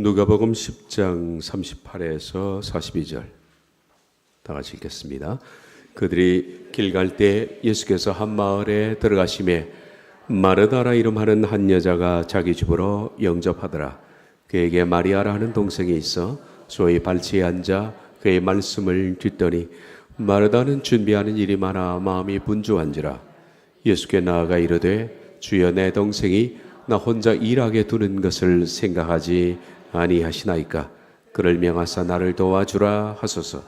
누가복음 10장 38에서 42절 다 같이 읽겠습니다. 그들이 길 갈 때 예수께서 한 마을에 들어가심에 마르다라 이름하는 한 여자가 자기 집으로 영접하더라. 그에게 마리아라 하는 동생이 있어 소위 발치에 앉아 그의 말씀을 듣더니 마르다는 준비하는 일이 많아 마음이 분주한지라. 예수께 나아가 이르되 주여, 내 동생이 나 혼자 일하게 두는 것을 생각하지 아니하시나이까? 그를 명하사 나를 도와주라 하소서.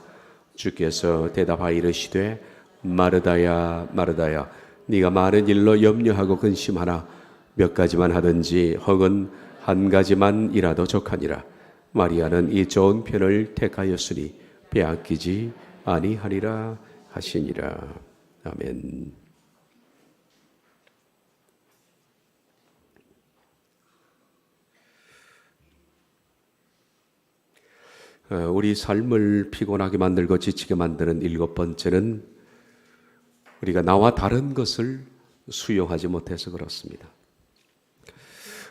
주께서 대답하여 이르시되 마르다야 마르다야, 네가 많은 일로 염려하고 근심하나 몇 가지만 하든지 혹은 한 가지만이라도 족하니라. 마리아는 이 좋은 편을 택하였으니 빼앗기지 아니하리라 하시니라. 아멘. 우리 삶을 피곤하게 만들고 지치게 만드는 7번째는 우리가 나와 다른 것을 수용하지 못해서 그렇습니다.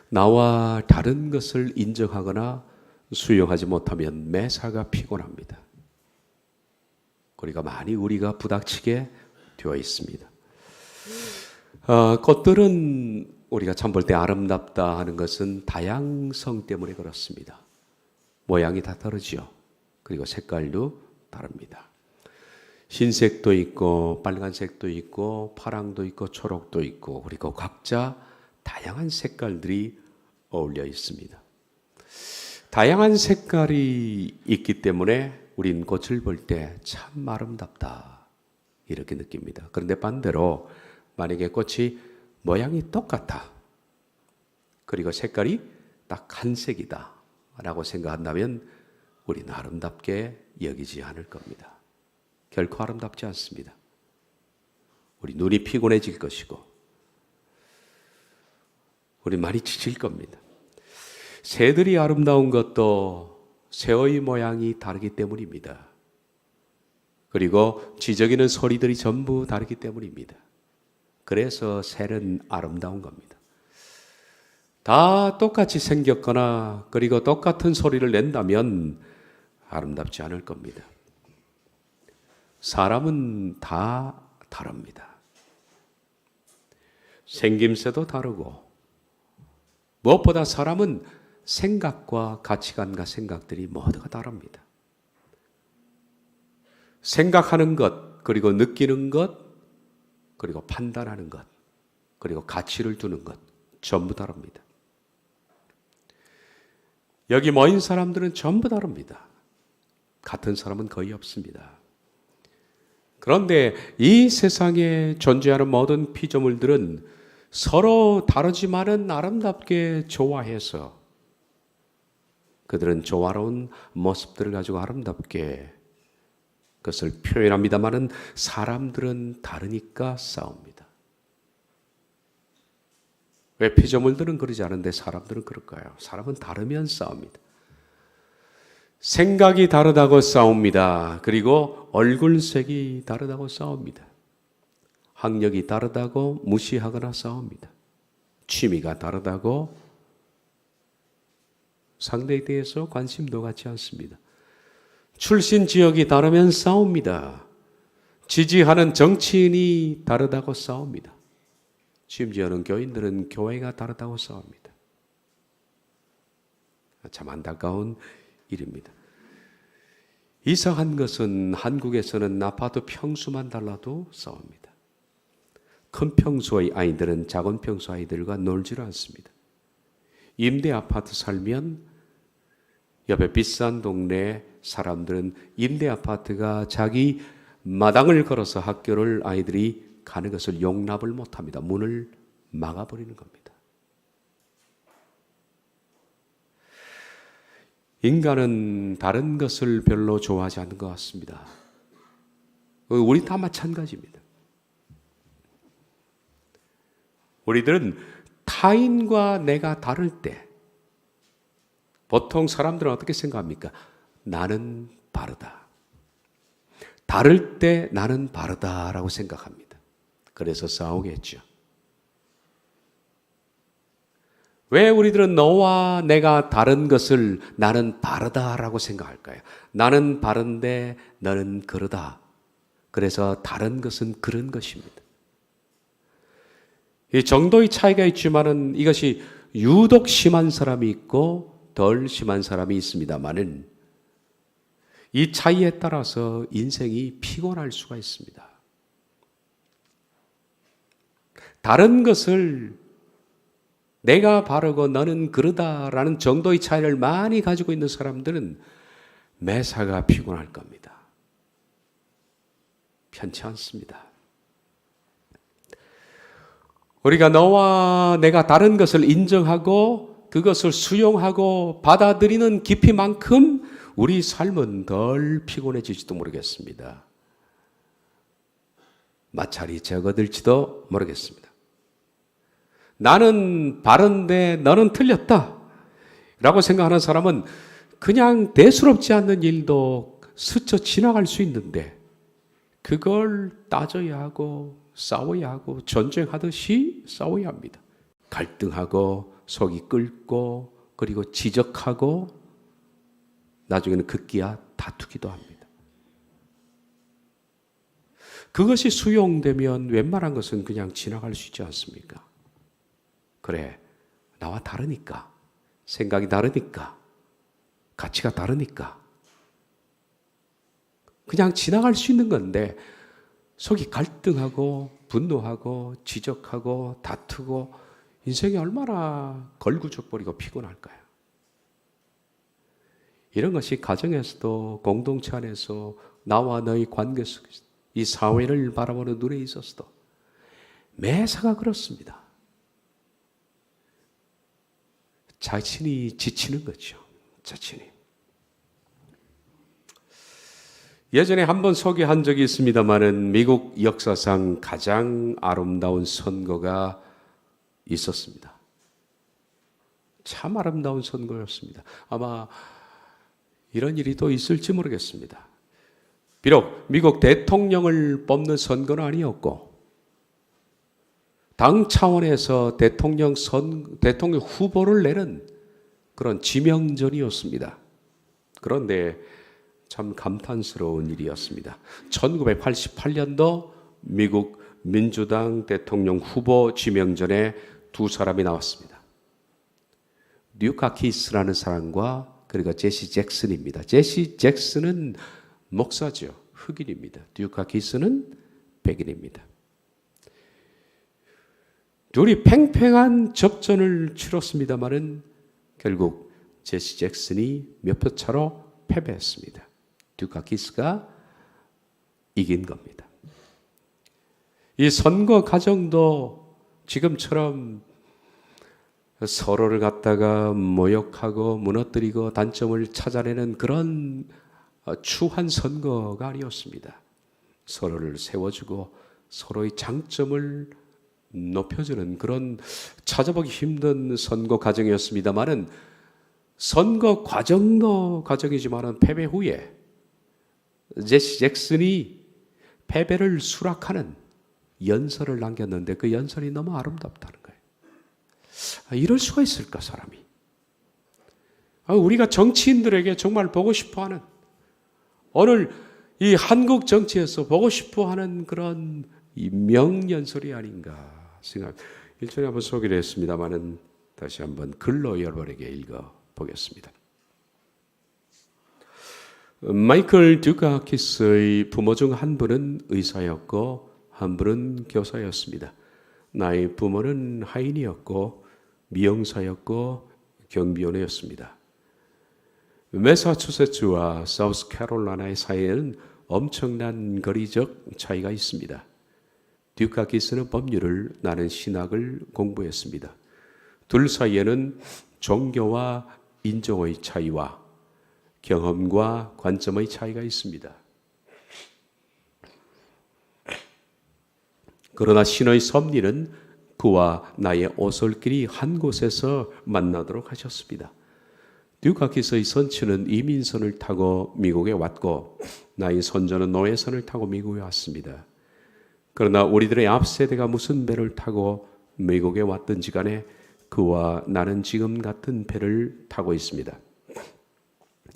나와 다른 것을 인정하거나 수용하지 못하면 매사가 피곤합니다. 우리가 부닥치게 되어 있습니다. 꽃들은 우리가 참 볼 때 아름답다 하는 것은 다양성 때문에 그렇습니다. 모양이 다 다르지요. 그리고 색깔도 다릅니다. 흰색도 있고 빨간색도 있고 파랑도 있고 초록도 있고, 그리고 각자 다양한 색깔들이 어울려 있습니다. 다양한 색깔이 있기 때문에 우린 꽃을 볼 때 참 아름답다 이렇게 느낍니다. 그런데 반대로 만약에 꽃이 모양이 똑같아, 그리고 색깔이 딱 한 색이다 라고 생각한다면 우리는 아름답게 여기지 않을 겁니다. 결코 아름답지 않습니다. 우리 눈이 피곤해질 것이고 우리 많이 지칠 겁니다. 새들이 아름다운 것도 새의 모양이 다르기 때문입니다. 그리고 지저귀는 소리들이 전부 다르기 때문입니다. 그래서 새는 아름다운 겁니다. 다 똑같이 생겼거나 그리고 똑같은 소리를 낸다면 아름답지 않을 겁니다. 사람은 다 다릅니다. 생김새도 다르고, 무엇보다 사람은 생각과 가치관과 생각들이 모두가 다릅니다. 생각하는 것, 그리고 느끼는 것, 그리고 판단하는 것, 그리고 가치를 두는 것, 전부 다릅니다. 여기 모인 사람들은 전부 다릅니다. 같은 사람은 거의 없습니다. 그런데 이 세상에 존재하는 모든 피조물들은 서로 다르지만은 아름답게 조화해서 그들은 조화로운 모습들을 가지고 아름답게 그것을 표현합니다만은 사람들은 다르니까 싸웁니다. 왜 피조물들은 그러지 않은데 사람들은 그럴까요? 사람은 다르면 싸웁니다. 생각이 다르다고 싸웁니다. 그리고 얼굴색이 다르다고 싸웁니다. 학력이 다르다고 무시하거나 싸웁니다. 취미가 다르다고 상대에 대해서 관심도 갖지 않습니다. 출신 지역이 다르면 싸웁니다. 지지하는 정치인이 다르다고 싸웁니다. 심지어는 교인들은 교회가 다르다고 싸웁니다. 참 안타까운 일입니다. 이상한 것은 한국에서는 아파트 평수만 달라도 싸웁니다. 큰 평수의 아이들은 작은 평수 아이들과 놀지를 않습니다. 임대 아파트 살면 옆에 비싼 동네 사람들은 임대 아파트가 자기 마당을 걸어서 학교를 아이들이 가는 것을 용납을 못합니다. 문을 막아버리는 겁니다. 인간은 다른 것을 별로 좋아하지 않는 것 같습니다. 우리 다 마찬가지입니다. 우리들은 타인과 내가 다를 때 보통 사람들은 어떻게 생각합니까? 나는 바르다. 다를 때 나는 바르다라고 생각합니다. 그래서 싸우겠죠. 왜 우리들은 너와 내가 다른 것을 나는 바르다라고 생각할까요? 나는 바른데 너는 그르다. 그래서 다른 것은 그런 것입니다. 이 정도의 차이가 있지만은 이것이 유독 심한 사람이 있고 덜 심한 사람이 있습니다만은 이 차이에 따라서 인생이 피곤할 수가 있습니다. 다른 것을 내가 바르고 너는 그르다라는 정도의 차이를 많이 가지고 있는 사람들은 매사가 피곤할 겁니다. 편치 않습니다. 우리가 너와 내가 다른 것을 인정하고 그것을 수용하고 받아들이는 깊이만큼 우리 삶은 덜 피곤해질지도 모르겠습니다. 마찰이 적어들지도 모르겠습니다. 나는 바른데 너는 틀렸다 라고 생각하는 사람은 그냥 대수롭지 않는 일도 스쳐 지나갈 수 있는데 그걸 따져야 하고 싸워야 하고 전쟁하듯이 싸워야 합니다. 갈등하고 속이 끓고 그리고 지적하고 나중에는 급기야 다투기도 합니다. 그것이 수용되면 웬만한 것은 그냥 지나갈 수 있지 않습니까? 그래, 나와 다르니까, 생각이 다르니까, 가치가 다르니까 그냥 지나갈 수 있는 건데 속이 갈등하고 분노하고 지적하고 다투고 인생이 얼마나 걸구적거리고 피곤할까요? 이런 것이 가정에서도 공동체 안에서 나와 너의 관계 속에서 이 사회를 바라보는 눈에 있어서도 매사가 그렇습니다. 자신이 지치는 거죠. 자신이. 예전에 한번 소개한 적이 있습니다마는 미국 역사상 가장 아름다운 선거가 있었습니다. 참 아름다운 선거였습니다. 아마 이런 일이 또 있을지 모르겠습니다. 비록 미국 대통령을 뽑는 선거는 아니었고 당 차원에서 대통령 후보를 내는 그런 지명전이었습니다. 그런데 참 감탄스러운 일이었습니다. 1988년도 미국 민주당 대통령 후보 지명전에 두 사람이 나왔습니다. 뉴카키스라는 사람과 그리고 제시 잭슨입니다. 제시 잭슨은 목사죠. 흑인입니다. 뉴카키스는 백인입니다. 둘이 팽팽한 접전을 치렀습니다마는 결국 제시 잭슨이 몇 표 차로 패배했습니다. 뉴카키스가 이긴 겁니다. 이 선거 과정도 지금처럼 서로를 갖다가 모욕하고 무너뜨리고 단점을 찾아내는 그런 추한 선거가 아니었습니다. 서로를 세워주고 서로의 장점을 높여주는 그런 찾아보기 힘든 선거 과정이었습니다만은 선거 과정도 과정이지만은 패배 후에 제시 잭슨이 패배를 수락하는 연설을 남겼는데 그 연설이 너무 아름답다는 거예요. 이럴 수가 있을까 사람이? 우리가 정치인들에게 정말 보고 싶어하는 오늘 이 한국 정치에서 보고 싶어하는 그런 이 명연설이 아닌가 생각. 일전에 한번 소개를 했습니다만은 다시 한번 글로 여러분에게 읽어보겠습니다. 마이클 듀카키스의 부모 중 한 분은 의사였고 한 분은 교사였습니다. 나의 부모는 하인이었고 미용사였고 경비원이었습니다. 매사추세츠와 사우스캐롤라이나의 사이에는 엄청난 거리적 차이가 있습니다. 듀카키스는 법률을, 나는 신학을 공부했습니다. 둘 사이에는 종교와 인종의 차이와 경험과 관점의 차이가 있습니다. 그러나 신의 섭리는 그와 나의 오솔길이 한 곳에서 만나도록 하셨습니다. 듀카키스의 선친은 이민선을 타고 미국에 왔고 나의 손자는 노예선을 타고 미국에 왔습니다. 그러나 우리들의 앞세대가 무슨 배를 타고 미국에 왔든지 간에 그와 나는 지금 같은 배를 타고 있습니다.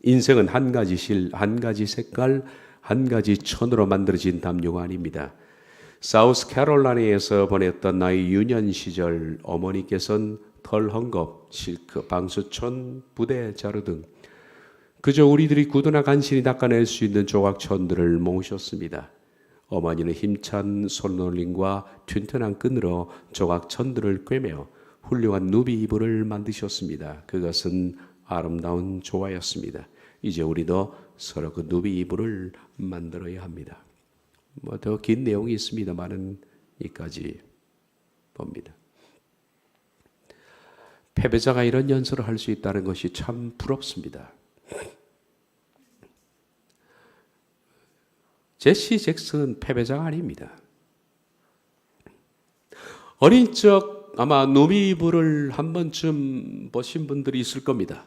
인생은 한 가지 실, 한 가지 색깔, 한 가지 천으로 만들어진 담요가 아닙니다. 사우스캐롤라이나에서 보냈던 나의 유년 시절 어머니께서는 털 헝겊, 실크, 방수천, 부대, 자루 등 그저 우리들이 구두나 간신히 닦아낼 수 있는 조각천들을 모으셨습니다. 어머니는 힘찬 손놀림과 튼튼한 끈으로 조각천들을 꿰매어 훌륭한 누비 이불을 만드셨습니다. 그것은 아름다운 조화였습니다. 이제 우리도 서로 그 누비 이불을 만들어야 합니다. 더 긴 내용이 있습니다만은 이까지 봅니다. 패배자가 이런 연설을 할 수 있다는 것이 참 부럽습니다. 제시 잭슨은 패배자가 아닙니다. 어린 적 아마 누비이불을 한 번쯤 보신 분들이 있을 겁니다.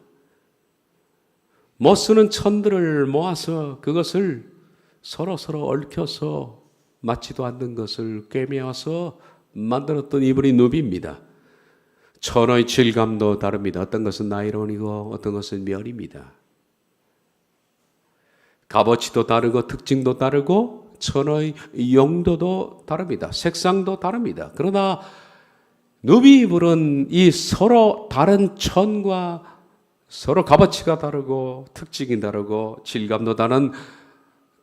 못 쓰는 천들을 모아서 그것을 서로 얽혀서 맞지도 않는 것을 꿰매어서 만들었던 이불이 누비입니다. 천의 질감도 다릅니다. 어떤 것은 나이론이고 어떤 것은 면입니다. 값어치도 다르고 특징도 다르고 천의 용도도 다릅니다. 색상도 다릅니다. 그러나 누비이불은 이 서로 다른 천과 서로 값어치가 다르고 특징이 다르고 질감도 다른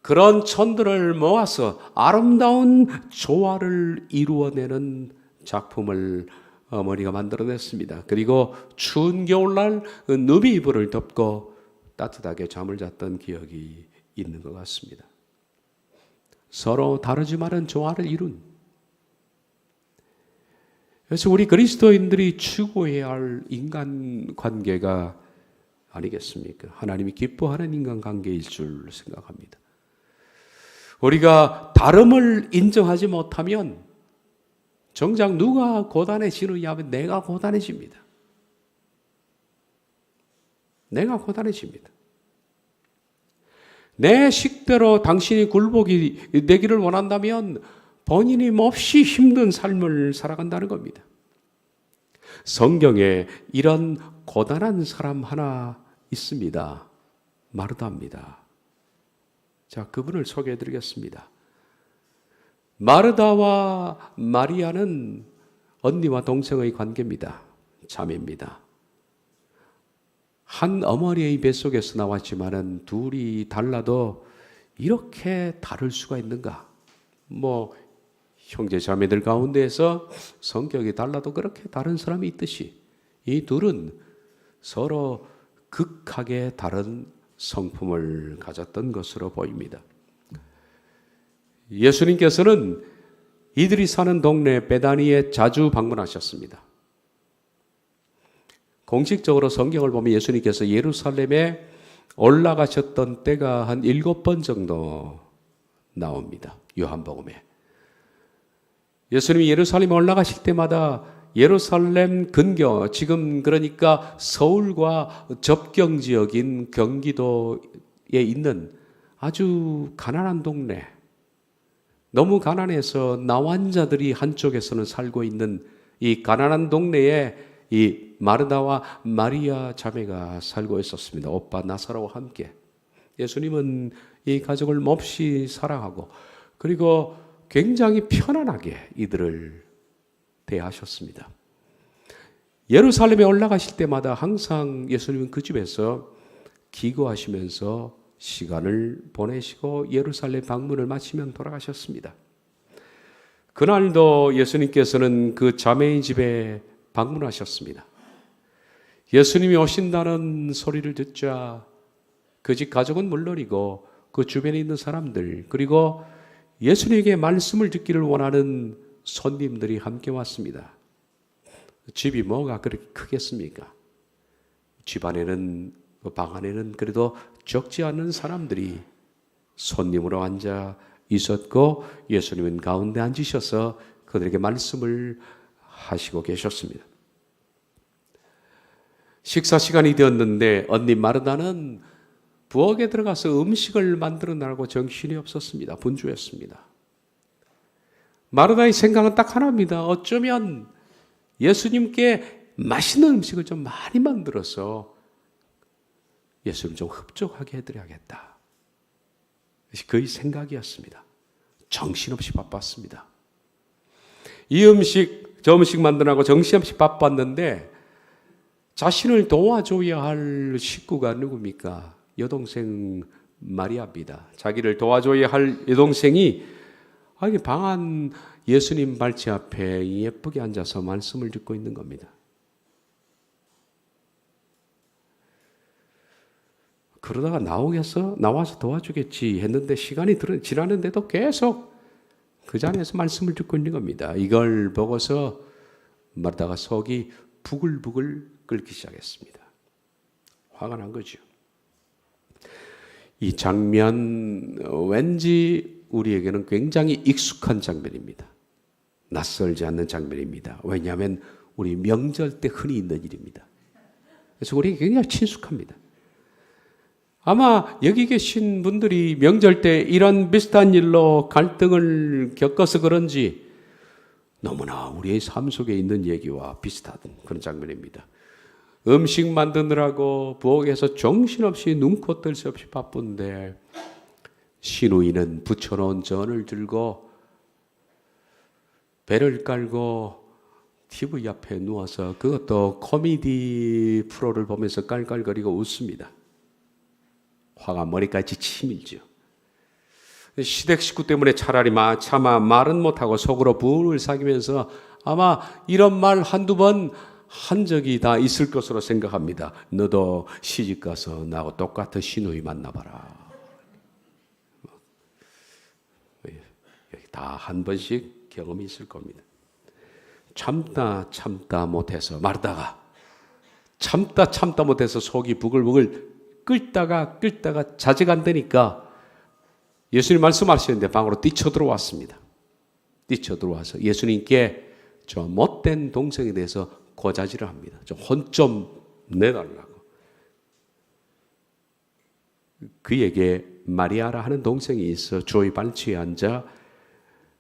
그런 천들을 모아서 아름다운 조화를 이루어내는 작품을 어머니가 만들어냈습니다. 그리고 추운 겨울날 누비이불을 덮고 따뜻하게 잠을 잤던 기억이 있는 것 같습니다. 서로 다르지만은 조화를 이룬. 그래서 우리 그리스도인들이 추구해야 할 인간관계가 아니겠습니까? 하나님이 기뻐하는 인간관계일 줄 생각합니다. 우리가 다름을 인정하지 못하면 정작 누가 고단해지느냐 하면 내가 고단해집니다. 내가 고단해집니다. 내 식대로 당신이 굴복이 되기를 원한다면 본인이 몹시 힘든 삶을 살아간다는 겁니다. 성경에 이런 고단한 사람 하나 있습니다. 마르다입니다. 자, 그분을 소개해 드리겠습니다. 마르다와 마리아는 언니와 동생의 관계입니다. 자매입니다. 한 어머니의 뱃속에서 나왔지만은 둘이 달라도 이렇게 다를 수가 있는가? 형제 자매들 가운데에서 성격이 달라도 그렇게 다른 사람이 있듯이 이 둘은 서로 극하게 다른 성품을 가졌던 것으로 보입니다. 예수님께서는 이들이 사는 동네 베다니에 자주 방문하셨습니다. 공식적으로 성경을 보면 예수님께서 예루살렘에 올라가셨던 때가 한 7번 정도 나옵니다. 요한복음에. 예수님이 예루살렘에 올라가실 때마다 예루살렘 근교, 지금 그러니까 서울과 접경 지역인 경기도에 있는 아주 가난한 동네, 너무 가난해서 나환자들이 한쪽에서는 살고 있는 이 가난한 동네에 이 마르다와 마리아 자매가 살고 있었습니다. 오빠 나사로와 함께. 예수님은 이 가족을 몹시 사랑하고 그리고 굉장히 편안하게 이들을 대하셨습니다. 예루살렘에 올라가실 때마다 항상 예수님은 그 집에서 기도하시면서 시간을 보내시고 예루살렘 방문을 마치면 돌아가셨습니다. 그날도 예수님께서는 그 자매의 집에 방문하셨습니다. 예수님이 오신다는 소리를 듣자 그 집 가족은 물론이고 그 주변에 있는 사람들 그리고 예수님에게 말씀을 듣기를 원하는 손님들이 함께 왔습니다. 집이 뭐가 그렇게 크겠습니까? 집 안에는 방 안에는 그래도 적지 않은 사람들이 손님으로 앉아 있었고 예수님은 가운데 앉으셔서 그들에게 말씀을 하시고 계셨습니다. 식사 시간이 되었는데 언니 마르다는 부엌에 들어가서 음식을 만들어내라고 정신이 없었습니다. 분주했습니다. 마르다의 생각은 딱 하나입니다. 어쩌면 예수님께 맛있는 음식을 좀 많이 만들어서 예수님 좀 흡족하게 해드려야겠다. 그의 생각이었습니다. 정신없이 바빴습니다. 이 음식 저 음식 만들라고 정신없이 바빴는데 자신을 도와줘야 할 식구가 누굽니까? 여동생 마리아입니다. 자기를 도와줘야 할 여동생이 방 안 예수님 발치 앞에 예쁘게 앉아서 말씀을 듣고 있는 겁니다. 그러다가 나와서 도와주겠지 했는데 시간이 지나는데도 계속 그 자리에서 말씀을 듣고 있는 겁니다. 이걸 보고서 마르다가 속이 부글부글 끓기 시작했습니다. 화가 난 거죠. 이 장면 왠지 우리에게는 굉장히 익숙한 장면입니다. 낯설지 않는 장면입니다. 왜냐하면 우리 명절 때 흔히 있는 일입니다. 그래서 우리에게 굉장히 친숙합니다. 아마 여기 계신 분들이 명절 때 이런 비슷한 일로 갈등을 겪어서 그런지 너무나 우리의 삶 속에 있는 얘기와 비슷한 그런 장면입니다. 음식 만드느라고 부엌에서 정신없이 눈코 뜰 새 없이 바쁜데 시누이는 붙여놓은 전을 들고 배를 깔고 TV 앞에 누워서 그것도 코미디 프로를 보면서 깔깔거리고 웃습니다. 화가 머리까지 치밀죠. 시댁 식구 때문에 차라리 차마 말은 못하고 속으로 분을 사귀면서 아마 이런 말 한두 번 한 적이 다 있을 것으로 생각합니다. 너도 시집가서 나하고 똑같은 시누이 만나봐라. 다 한 번씩 경험이 있을 겁니다. 참다 못해서 마르다가 참다 못해서 속이 부글부글 끓다가 자제가 안 되니까 예수님 말씀하시는데 방으로 뛰쳐들어왔습니다. 뛰쳐들어와서 예수님께 저 못된 동생에 대해서 고자질을 합니다. 좀 혼 좀 내달라고. 그에게 마리아라 하는 동생이 있어 주의 발치에 앉아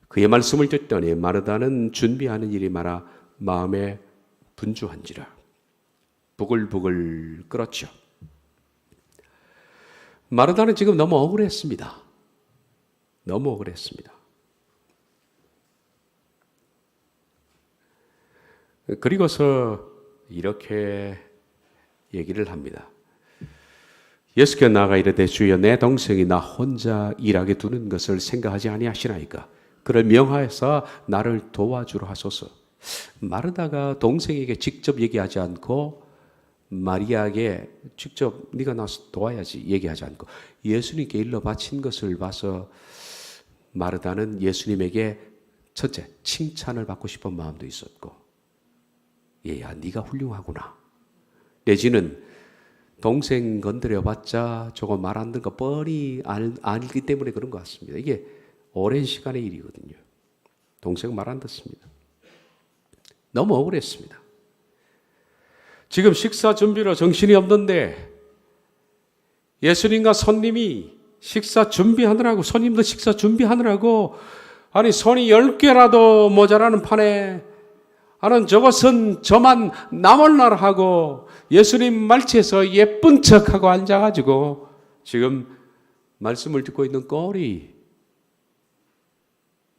그의 말씀을 듣더니 마르다는 준비하는 일이 많아 마음에 분주한지라. 부글부글 끓었죠. 마르다는 지금 너무 억울했습니다. 너무 억울했습니다. 그리고서 이렇게 얘기를 합니다. 예수께 나아가 이르되 주여 내 동생이 나 혼자 일하게 두는 것을 생각하지 아니하시나이까. 그를 명하여서 나를 도와주라 하소서. 마르다가 동생에게 직접 얘기하지 않고 마리아에게 직접 네가 나서 도와야지 얘기하지 않고 예수님께 일러 바친 것을 봐서 마르다는 예수님에게 첫째 칭찬을 받고 싶은 마음도 있었고 얘야 네가 훌륭하구나. 내지는 동생 건드려봤자 저거 말 안 듣는 거 뻔히 알기 때문에 그런 것 같습니다. 이게 오랜 시간의 일이거든요. 동생 말 안 듣습니다. 너무 억울했습니다. 지금 식사 준비로 정신이 없는데 예수님과 손님이 식사 준비하느라고 손님도 식사 준비하느라고 아니 손이 10개라도 모자라는 판에 나는 저것은 저만 나몰라라 하고 예수님 말치에서 예쁜 척하고 앉아가지고 지금 말씀을 듣고 있는 꼴이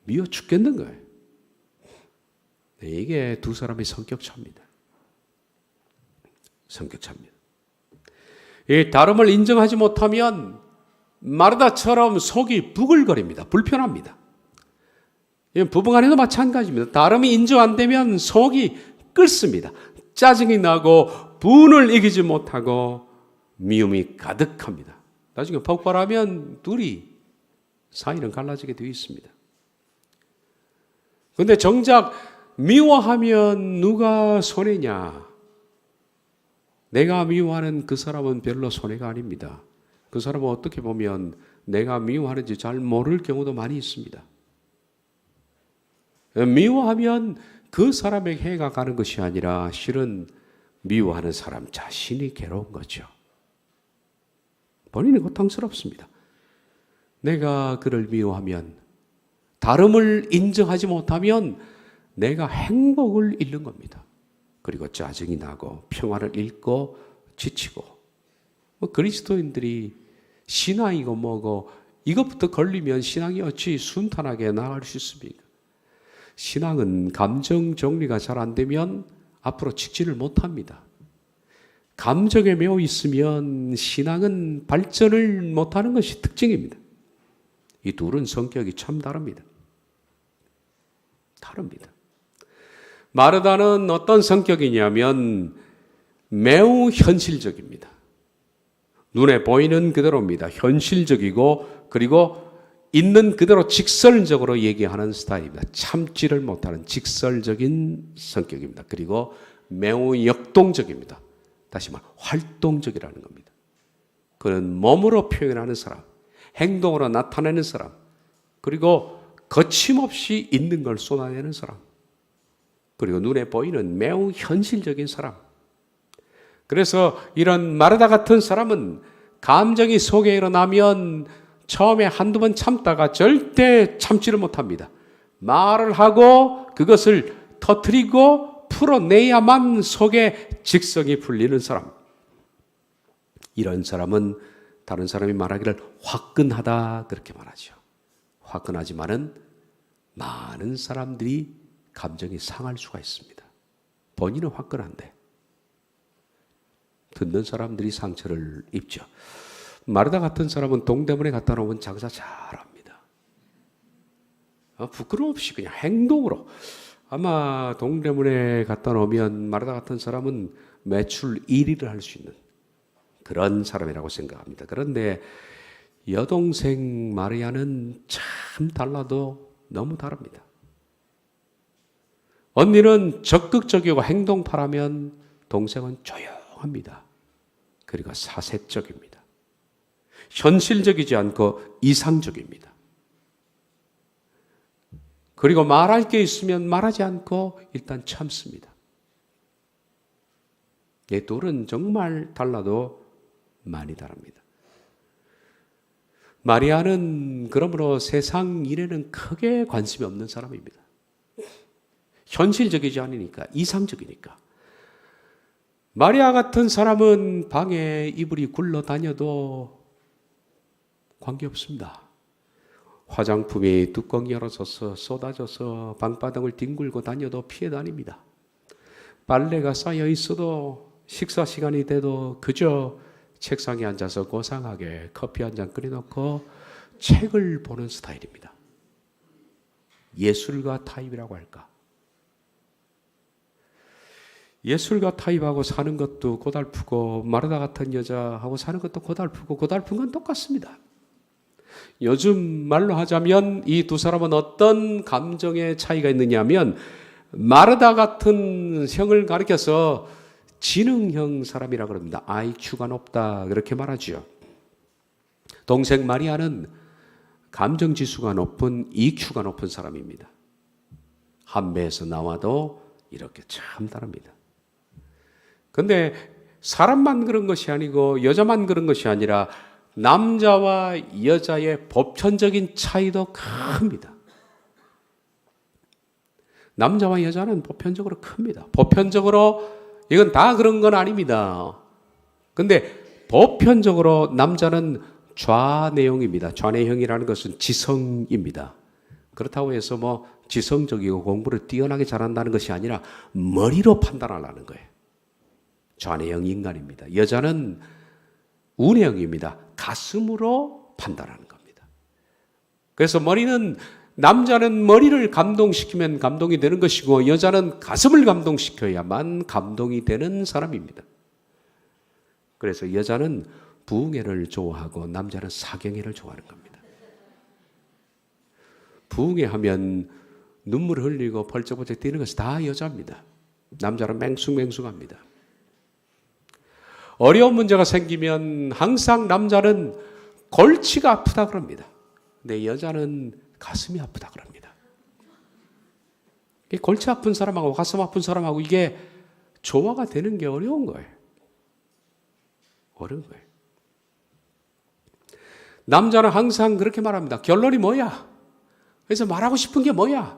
미워 죽겠는 거예요. 이게 두 사람의 성격차입니다. 성격차입니다. 이 다름을 인정하지 못하면 마르다처럼 속이 부글거립니다. 불편합니다. 부부간에도 마찬가지입니다. 다름이 인정 안 되면 속이 끓습니다. 짜증이 나고 분을 이기지 못하고 미움이 가득합니다. 나중에 폭발하면 둘이 사이는 갈라지게 되어 있습니다. 그런데 정작 미워하면 누가 손해냐? 내가 미워하는 그 사람은 별로 손해가 아닙니다. 그 사람은 어떻게 보면 내가 미워하는지 잘 모를 경우도 많이 있습니다. 미워하면 그 사람에게 해가 가는 것이 아니라 실은 미워하는 사람 자신이 괴로운 거죠. 본인이 고통스럽습니다. 내가 그를 미워하면 다름을 인정하지 못하면 내가 행복을 잃는 겁니다. 그리고 짜증이 나고 평화를 잃고 지치고, 그리스도인들이 신앙이고 뭐고 이것부터 걸리면 신앙이 어찌 순탄하게 나아갈 수 있습니까? 신앙은 감정 정리가 잘 안 되면 앞으로 직진을 못합니다. 감정에 매여 있으면 신앙은 발전을 못하는 것이 특징입니다. 이 둘은 성격이 참 다릅니다. 마르다는 어떤 성격이냐면 매우 현실적입니다. 눈에 보이는 그대로입니다. 현실적이고, 그리고 있는 그대로 직설적으로 얘기하는 스타일입니다. 참지를 못하는 직설적인 성격입니다. 그리고 매우 역동적입니다. 다시 말해 활동적이라는 겁니다. 그는 몸으로 표현하는 사람, 행동으로 나타내는 사람, 그리고 거침없이 있는 걸 쏟아내는 사람, 그리고 눈에 보이는 매우 현실적인 사람. 그래서 이런 마르다 같은 사람은 감정이 속에 일어나면 처음에 한두 번 참다가 절대 참지를 못합니다. 말을 하고 그것을 터뜨리고 풀어내야만 속에 직성이 풀리는 사람. 이런 사람은 다른 사람이 말하기를 화끈하다 그렇게 말하죠. 화끈하지만은 많은 사람들이 감정이 상할 수가 있습니다. 본인은 화끈한데 듣는 사람들이 상처를 입죠. 마르다 같은 사람은 동대문에 갖다 놓으면 장사 잘합니다. 부끄러움 없이 그냥 행동으로. 아마 동대문에 갖다 놓으면 마르다 같은 사람은 매출 1위를 할 수 있는 그런 사람이라고 생각합니다. 그런데 여동생 마리아는 참 달라도 너무 다릅니다. 언니는 적극적이고 행동파라면 동생은 조용합니다. 그리고 사색적입니다. 현실적이지 않고 이상적입니다. 그리고 말할 게 있으면 말하지 않고 일단 참습니다. 이 둘은 정말 달라도 많이 다릅니다. 마리아는 그러므로 세상 일에는 크게 관심이 없는 사람입니다. 현실적이지 않으니까, 이상적이니까. 마리아 같은 사람은 방에 이불이 굴러다녀도 관계없습니다. 화장품이 뚜껑이 열어져서 쏟아져서 방바닥을 뒹굴고 다녀도 피해 다닙니다. 빨래가 쌓여 있어도 식사 시간이 돼도 그저 책상에 앉아서 고상하게 커피 한 잔 끓여놓고 책을 보는 스타일입니다. 예술가 타입이라고 할까? 예술가 타입하고 사는 것도 고달프고 마르다 같은 여자하고 사는 것도 고달프고 고달픈 건 똑같습니다. 요즘 말로 하자면 이 두 사람은 어떤 감정의 차이가 있느냐 하면 마르다 같은 형을 가리켜서 지능형 사람이라고 합니다. IQ가 높다 그렇게 말하죠. 동생 마리아는 감정지수가 높은 EQ가 높은 사람입니다. 한 배에서 나와도 이렇게 참 다릅니다. 근데 사람만 그런 것이 아니고 여자만 그런 것이 아니라 남자와 여자의 보편적인 차이도 큽니다. 남자와 여자는 보편적으로 큽니다. 보편적으로 이건 다 그런 건 아닙니다. 근데 보편적으로 남자는 좌내형입니다. 좌내형이라는 것은 지성입니다. 그렇다고 해서 뭐 지성적이고 공부를 뛰어나게 잘한다는 것이 아니라 머리로 판단하라는 거예요. 좌뇌형 인간입니다. 여자는 우뇌형입니다. 가슴으로 판단하는 겁니다. 그래서 남자는 머리를 감동시키면 감동이 되는 것이고 여자는 가슴을 감동시켜야만 감동이 되는 사람입니다. 그래서 여자는 부흥회를 좋아하고 남자는 사경회를 좋아하는 겁니다. 부흥회 하면 눈물 흘리고 펄쩍펄쩍 뛰는 것이 다 여자입니다. 남자는 맹숭맹숭합니다. 어려운 문제가 생기면 항상 남자는 골치가 아프다 그럽니다. 근데 여자는 가슴이 아프다 그럽니다. 골치 아픈 사람하고 가슴 아픈 사람하고 이게 조화가 되는 게 어려운 거예요. 어려운 거예요. 남자는 항상 그렇게 말합니다. 결론이 뭐야? 그래서 말하고 싶은 게 뭐야?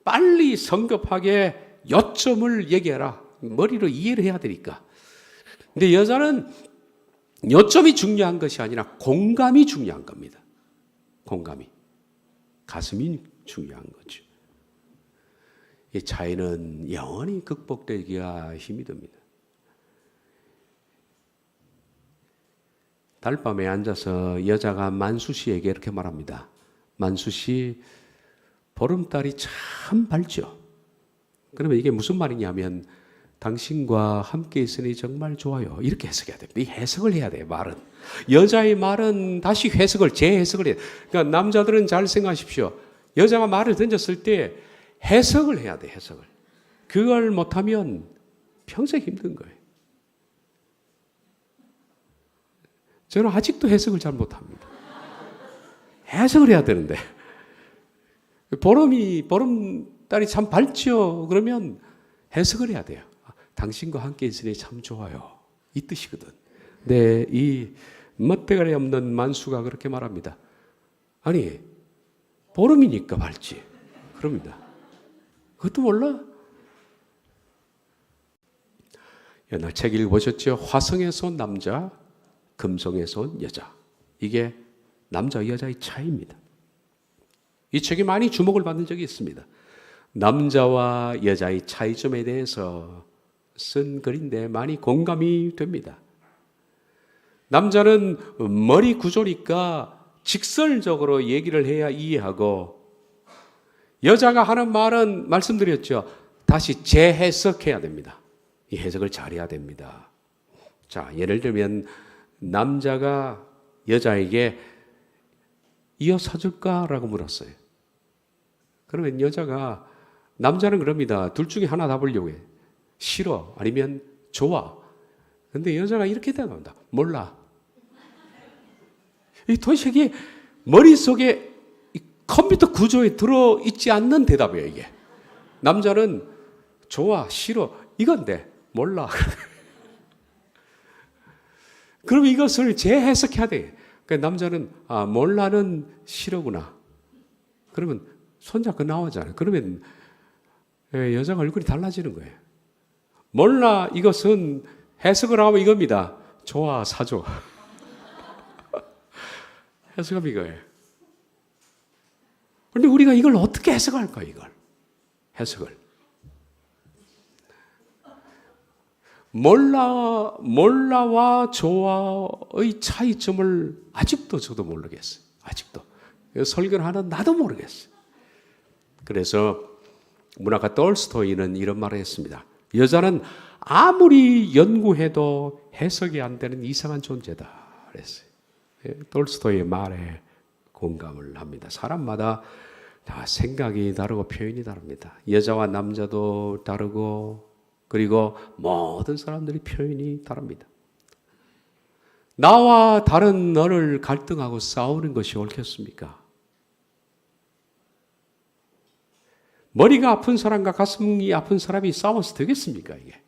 빨리 성급하게 요점을 얘기해라. 머리로 이해를 해야 되니까. 근데 여자는 요점이 중요한 것이 아니라 공감이 중요한 겁니다. 공감이. 가슴이 중요한 거죠. 이 차이는 영원히 극복되기가 힘이 듭니다. 달밤에 앉아서 여자가 만수 씨에게 이렇게 말합니다. 만수 씨, 보름달이 참 밝죠. 그러면 이게 무슨 말이냐면 당신과 함께 있으니 정말 좋아요. 이렇게 해석해야 됩니다. 이 해석을 해야 돼요, 말은. 여자의 말은 다시 해석을, 재해석을 해야 돼요. 그러니까 남자들은 잘 생각하십시오. 여자가 말을 던졌을 때 해석을 해야 돼, 해석을. 그걸 못하면 평생 힘든 거예요. 저는 아직도 해석을 잘 못합니다. 해석을 해야 되는데. 보름달이 참 밝죠? 그러면 해석을 해야 돼요. 당신과 함께 있으니 참 좋아요. 이 뜻이거든. 네, 이 멋대가리 없는 만수가 그렇게 말합니다. 아니, 보름이니까 밝지. 그럽니다. 그것도 몰라? 옛날 책 읽어보셨죠? 화성에서 온 남자, 금성에서 온 여자. 이게 남자, 여자의 차이입니다. 이 책이 많이 주목을 받는 적이 있습니다. 남자와 여자의 차이점에 대해서 쓴 글인데 많이 공감이 됩니다. 남자는 머리 구조니까 직설적으로 얘기를 해야 이해하고, 여자가 하는 말은 말씀드렸죠. 다시 재해석해야 됩니다. 이 해석을 잘해야 됩니다. 자, 예를 들면 남자가 여자에게 이어 사줄까라고 물었어요. 그러면 여자가, 남자는 그럽니다. 둘 중에 하나 답으려고 해. 싫어, 아니면 좋아. 근데 여자가 이렇게 대답한다. 몰라. 이 도대체 머릿속에 컴퓨터 구조에 들어있지 않는 대답이에요, 이게. 남자는 좋아, 싫어, 이건데 몰라. 그럼 이것을 재해석해야 돼. 그러니까 남자는 몰라는 싫어구나. 그러면 손잡고 나오잖아요. 그러면 여자가 얼굴이 달라지는 거예요. 몰라, 이것은 해석을 하면 이겁니다. 좋아, 사줘. 해석하면 이거예요. 그런데 우리가 이걸 어떻게 해석할까, 이걸? 해석을. 몰라와 좋아의 차이점을 아직도 저도 모르겠어요. 아직도. 설교를 하는 나도 모르겠어요. 그래서 문학가 톨스토이는 이런 말을 했습니다. 여자는 아무리 연구해도 해석이 안 되는 이상한 존재다 그랬어요. 톨스토이의 말에 공감을 합니다. 사람마다 다 생각이 다르고 표현이 다릅니다. 여자와 남자도 다르고, 그리고 모든 사람들이 표현이 다릅니다. 나와 다른 너를 갈등하고 싸우는 것이 옳겠습니까? 머리가 아픈 사람과 가슴이 아픈 사람이 싸워서 되겠습니까, 이게?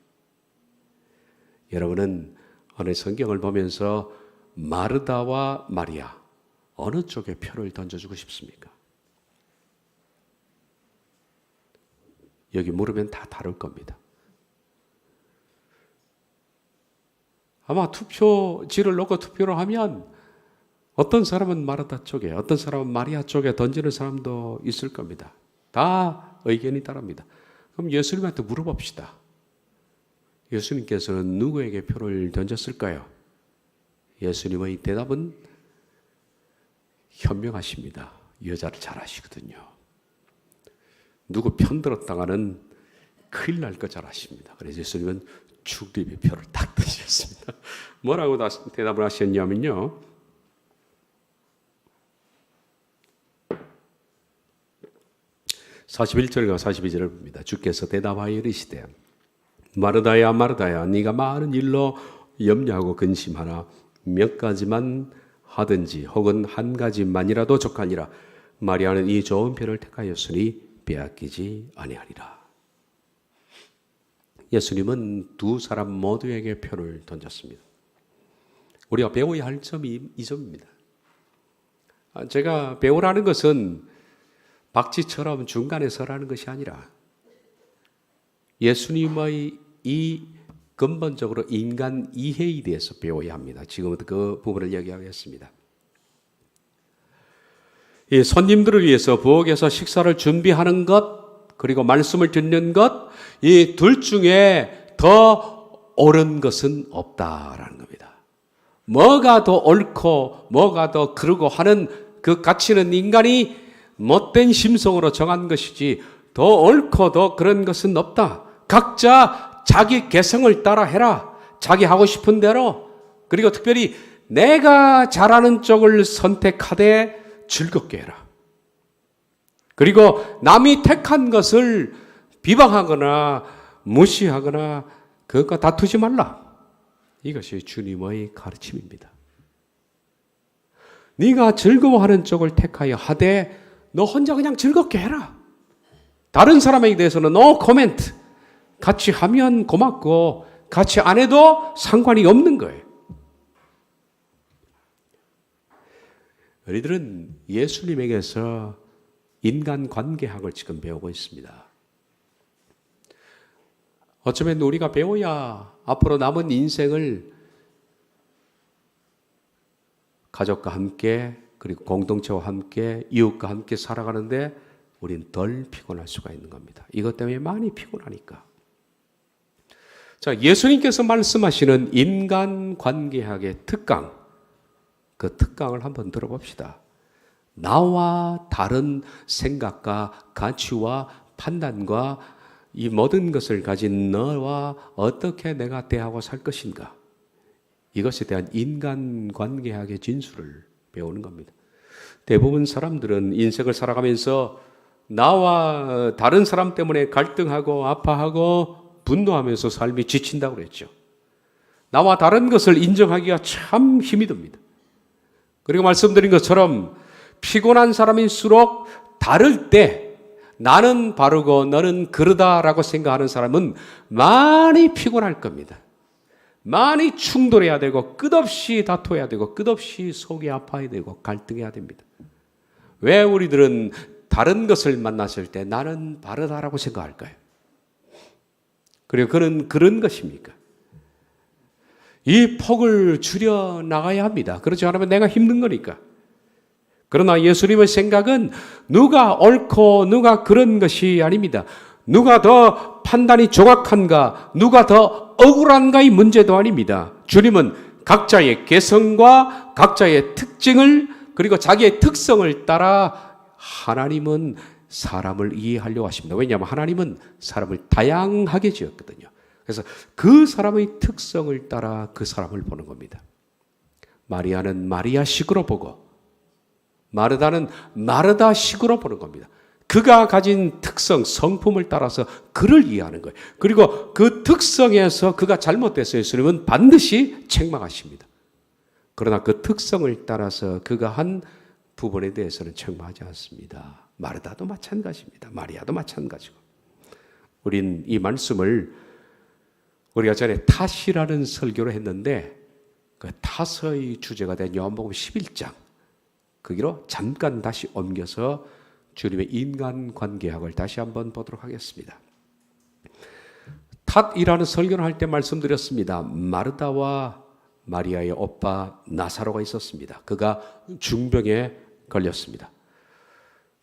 여러분은 오늘 성경을 보면서 마르다와 마리아, 어느 쪽에 표를 던져주고 싶습니까? 여기 물으면 다 다를 겁니다. 아마 투표지를 놓고 투표를 하면 어떤 사람은 마르다 쪽에, 어떤 사람은 마리아 쪽에 던지는 사람도 있을 겁니다. 다 의견이 다릅니다. 그럼 예수님한테 물어봅시다. 예수님께서는 누구에게 표를 던졌을까요? 예수님의 대답은 현명하십니다. 여자를 잘 아시거든요. 누구 편들었다가는 큰일 날 거 잘 아십니다. 그래서 예수님은 죽립의 표를 딱 던지셨습니다. 뭐라고 대답을 하셨냐면요. (41절과 42절을 봅니다. 주께서 대답하여 이르시되 마르다야 마르다야 네가 많은 일로 염려하고 근심하나 몇 가지만 하든지 혹은 한 가지만이라도 족하니라. 마리아는 이 좋은 표를 택하였으니 빼앗기지 아니하리라. 예수님은 두 사람 모두에게 표를 던졌습니다. 우리가 배워야 할 점이 이 점입니다. 제가 배우라는 것은 박쥐처럼 중간에 서라는 것이 아니라 예수님의 이 근본적으로 인간 이해에 대해서 배워야 합니다. 지금부터 그 부분을 이야기하겠습니다. 이 손님들을 위해서 부엌에서 식사를 준비하는 것, 그리고 말씀을 듣는 것, 이 둘 중에 더 옳은 것은 없다라는 겁니다. 뭐가 더 옳고 뭐가 더 그르고 하는 그 가치는 인간이 못된 심성으로 정한 것이지 더 옳고 더 그런 것은 없다. 각자 자기 개성을 따라 해라. 자기 하고 싶은 대로. 그리고 특별히 내가 잘하는 쪽을 선택하되 즐겁게 해라. 그리고 남이 택한 것을 비방하거나 무시하거나 그것과 다투지 말라. 이것이 주님의 가르침입니다. 네가 즐거워하는 쪽을 택하여 하되 너 혼자 그냥 즐겁게 해라. 다른 사람에 대해서는 no comment. 같이 하면 고맙고 같이 안 해도 상관이 없는 거예요. 우리들은 예수님에게서 인간관계학을 지금 배우고 있습니다. 어쩌면 우리가 배워야 앞으로 남은 인생을 가족과 함께 그리고 공동체와 함께 이웃과 함께 살아가는데 우린 덜 피곤할 수가 있는 겁니다. 이것 때문에 많이 피곤하니까. 자, 예수님께서 말씀하시는 인간관계학의 특강, 그 특강을 한번 들어봅시다. 나와 다른 생각과 가치와 판단과 이 모든 것을 가진 너와 어떻게 내가 대하고 살 것인가? 이것에 대한 인간관계학의 진술을 배우는 겁니다. 대부분 사람들은 인생을 살아가면서 나와 다른 사람 때문에 갈등하고 아파하고 분노하면서 삶이 지친다고 그랬죠. 나와 다른 것을 인정하기가 참 힘이 듭니다. 그리고 말씀드린 것처럼 피곤한 사람일수록 다를 때 나는 바르고 너는 그르다라고 생각하는 사람은 많이 피곤할 겁니다. 많이 충돌해야 되고 끝없이 다퉈야 되고 끝없이 속이 아파야 되고 갈등해야 됩니다. 왜 우리들은 다른 것을 만났을 때 나는 바르다라고 생각할까요? 그리고 그는 그런 것입니까? 이 폭을 줄여 나가야 합니다. 그렇지 않으면 내가 힘든 거니까. 그러나 예수님의 생각은 누가 옳고 누가 그런 것이 아닙니다. 누가 더 판단이 정확한가, 누가 더 억울한가의 문제도 아닙니다. 주님은 각자의 개성과 각자의 특징을 그리고 자기의 특성을 따라 하나님은 사람을 이해하려고 하십니다. 왜냐하면 하나님은 사람을 다양하게 지었거든요. 그래서 그 사람의 특성을 따라 그 사람을 보는 겁니다. 마리아는 마리아식으로 보고 마르다는 마르다식으로 보는 겁니다. 그가 가진 특성, 성품을 따라서 그를 이해하는 거예요. 그리고 그 특성에서 그가 잘못됐어요. 예수님은 반드시 책망하십니다. 그러나 그 특성을 따라서 그가 한 부분에 대해서는 책망하지 않습니다. 마르다도 마찬가지입니다. 마리아도 마찬가지고. 우린 이 말씀을 우리가 전에 탓이라는 설교를 했는데 그 탓의 주제가 된 요한복음 11장 거기로 잠깐 다시 옮겨서 주님의 인간관계학을 다시 한번 보도록 하겠습니다. 탓이라는 설교를 할 때 말씀드렸습니다. 마르다와 마리아의 오빠 나사로가 있었습니다. 그가 중병에 걸렸습니다.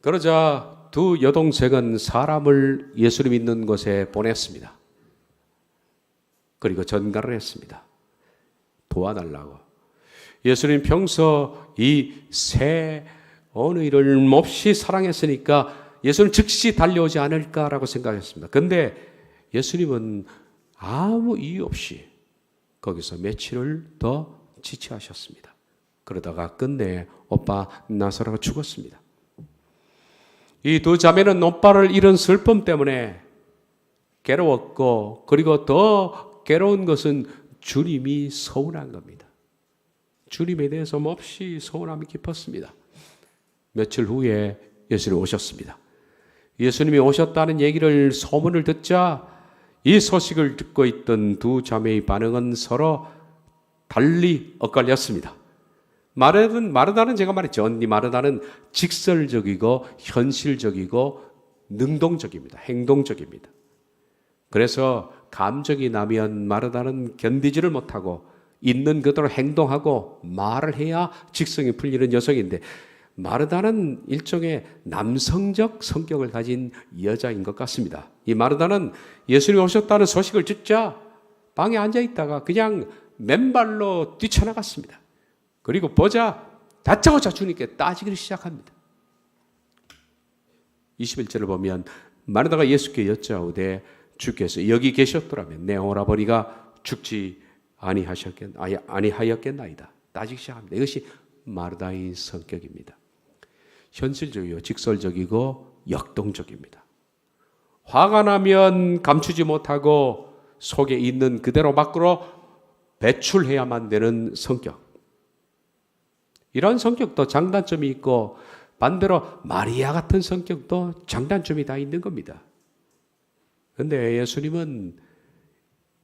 그러자 두 여동생은 사람을 예수님 있는 곳에 보냈습니다. 그리고 전가를 했습니다. 도와달라고. 예수님 평소 이 새 어느 일을 몹시 사랑했으니까 예수님 즉시 달려오지 않을까라고 생각했습니다. 그런데 예수님은 아무 이유 없이 거기서 며칠을 더 지체하셨습니다. 그러다가 끝내 오빠 나사로가 죽었습니다. 이 두 자매는 오빠를 잃은 슬픔 때문에 괴로웠고 그리고 더 괴로운 것은 주님이 서운한 겁니다. 주님에 대해서 몹시 서운함이 깊었습니다. 며칠 후에 예수님이 오셨습니다. 예수님이 오셨다는 얘기를 소문을 듣자 이 소식을 듣고 있던 두 자매의 반응은 서로 달리 엇갈렸습니다. 마르다는 제가 말했죠. 언니 마르다는 직설적이고 현실적이고 능동적입니다. 행동적입니다. 그래서 감정이 나면 마르다는 견디지를 못하고 있는 그대로 행동하고 말을 해야 직성이 풀리는 여성인데, 마르다는 일종의 남성적 성격을 가진 여자인 것 같습니다. 이 마르다는 예수님 오셨다는 소식을 듣자 방에 앉아 있다가 그냥 맨발로 뛰쳐나갔습니다. 그리고 보자 다짜고짜 주님께 따지기를 시작합니다. 21절을 보면 마르다가 예수께 여짜오되 주께서 여기 계셨더라면 내 오라버니가 죽지 아니하였겠나이다. 따지기 시작합니다. 이것이 마르다의 성격입니다. 현실적이고 직설적이고 역동적입니다. 화가 나면 감추지 못하고 속에 있는 그대로 밖으로 배출해야만 되는 성격. 이런 성격도 장단점이 있고 반대로 마리아 같은 성격도 장단점이 다 있는 겁니다. 그런데 예수님은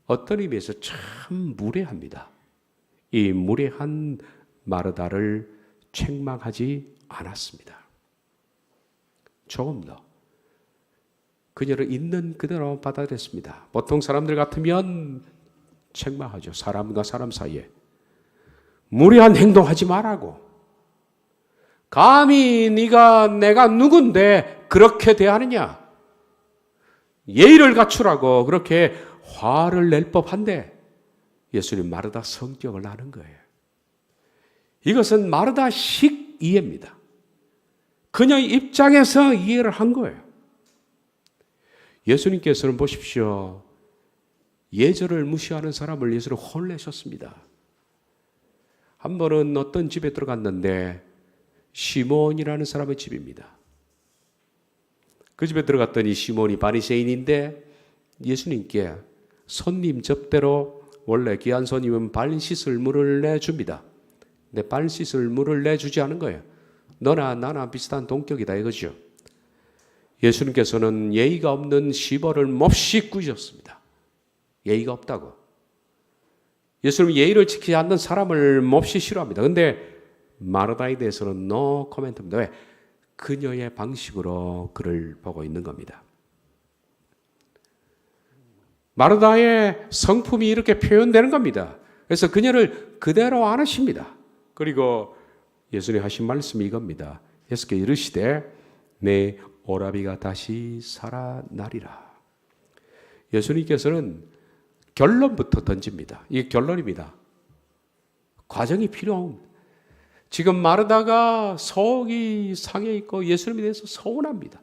어떤 의미에서 참 무례합니다. 이 무례한 마르다를 책망하지 않았습니다. 조금 더 그녀를 있는 그대로 받아들였습니다. 보통 사람들 같으면 책망하죠. 사람과 사람 사이에 무례한 행동하지 말라고. 감히 내가 누군데 그렇게 대하느냐. 예의를 갖추라고 그렇게 화를 낼 법한데 예수님 마르다 성격을 아는 거예요. 이것은 마르다식 이해입니다. 그녀의 입장에서 이해를 한 거예요. 예수님께서는 보십시오. 예절을 무시하는 사람을 예수를 혼내셨습니다. 한 번은 어떤 집에 들어갔는데 시몬이라는 사람의 집입니다. 그 집에 들어갔더니 시몬이 바리새인인데 예수님께 손님 접대로 원래 귀한 손님은 발 씻을 물을 내줍니다. 근데 발 씻을 물을 내주지 않은 거예요. 너나 나나 비슷한 동격이다 이거죠. 예수님께서는 예의가 없는 시벌을 몹시 꾸짖었습니다. 예의가 없다고. 예수님은 예의를 지키지 않는 사람을 몹시 싫어합니다. 그런데 마르다에 대해서는 노 코멘트입니다. 왜? 그녀의 방식으로 그를 보고 있는 겁니다. 마르다의 성품이 이렇게 표현되는 겁니다. 그래서 그녀를 그대로 안으십니다. 그리고 예수님 하신 말씀이 이겁니다. 예수께 이르시되 내 오라비가 다시 살아나리라. 예수님께서는 결론부터 던집니다. 이게 결론입니다. 과정이 필요합니다. 지금 마르다가 속이 상해 있고 예수님에 대해서 서운합니다.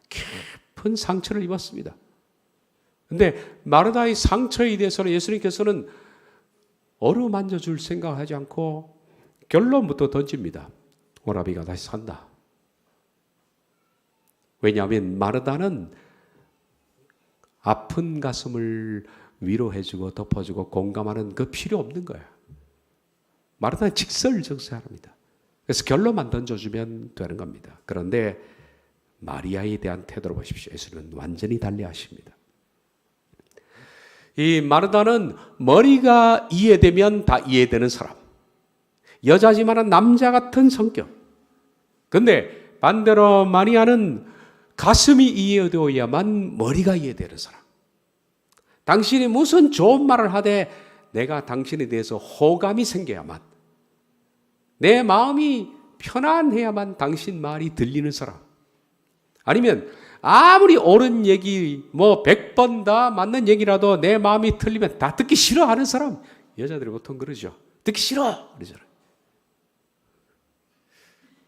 깊은 상처를 입었습니다. 그런데 마르다의 상처에 대해서는 예수님께서는 어루만져 줄 생각하지 않고 결론부터 던집니다. 오라비가 다시 산다. 왜냐하면 마르다는 아픈 가슴을 위로해주고 덮어주고 공감하는 그 필요 없는 거예요. 마르다는 직설적 사람입니다. 그래서 결론만 던져주면 되는 겁니다. 그런데 마리아에 대한 태도를 보십시오. 예수님은 완전히 달리하십니다. 이 마르다는 머리가 이해되면 다 이해되는 사람. 여자지만 남자 같은 성격. 그런데 반대로 마리아는 가슴이 이해되어야만 머리가 이해되는 사람. 당신이 무슨 좋은 말을 하되 내가 당신에 대해서 호감이 생겨야만, 내 마음이 편안해야만 당신 말이 들리는 사람. 아니면 아무리 옳은 얘기 100번 다 맞는 얘기라도 내 마음이 틀리면 다 듣기 싫어하는 사람. 여자들이 보통 그러죠. 듣기 싫어 그러잖아요.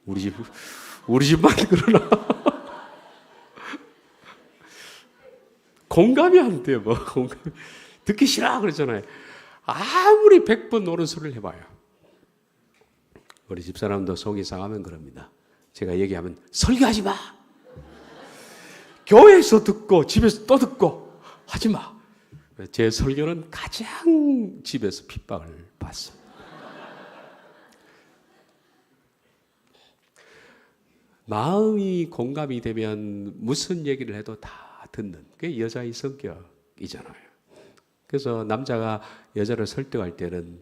우리 집만 그러나. 공감이 안 돼요. 듣기 싫어 그러잖아요. 아무리 100번 옳은 소리를 해봐요. 우리 집사람도 속이 상하면 그럽니다. 제가 얘기하면 설교하지 마. 교회에서 듣고 집에서 또 듣고 하지 마. 제 설교는 가장 집에서 핍박을 받습니다. 마음이 공감이 되면 무슨 얘기를 해도 다 듣는 그게 여자의 성격이잖아요. 그래서 남자가 여자를 설득할 때는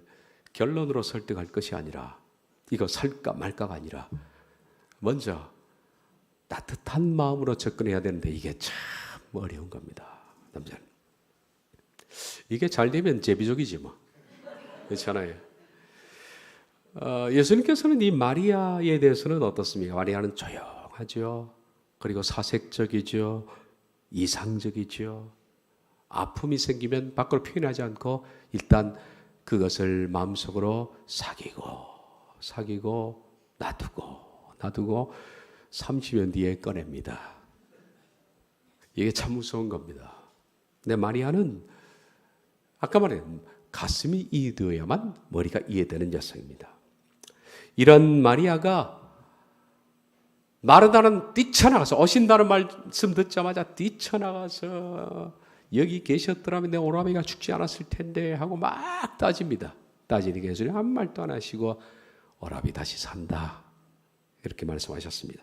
결론으로 설득할 것이 아니라 이거 살까 말까가 아니라 먼저 따뜻한 마음으로 접근해야 되는데 이게 참 어려운 겁니다. 남자는. 이게 잘 되면 제비족이지 뭐. 그렇잖아요. 예수님께서는 이 마리아에 대해서는 어떻습니까? 마리아는 조용하죠. 그리고 사색적이죠. 이상적이죠. 아픔이 생기면 밖으로 표현하지 않고 일단 그것을 마음속으로 사귀고 놔두고 30년 뒤에 꺼냅니다. 이게 참 무서운 겁니다. 근데 마리아는 아까 말한 가슴이 이해되어야만 머리가 이해되는 여성입니다. 이런 마리아가 마르다는 뛰쳐나가서, 오신다는 말씀 듣자마자 뛰쳐나가서 여기 계셨더라면 내 오라비가 죽지 않았을 텐데 하고 막 따집니다. 따지니까 예수님 한 말도 안 하시고 오라비 다시 산다 이렇게 말씀하셨습니다.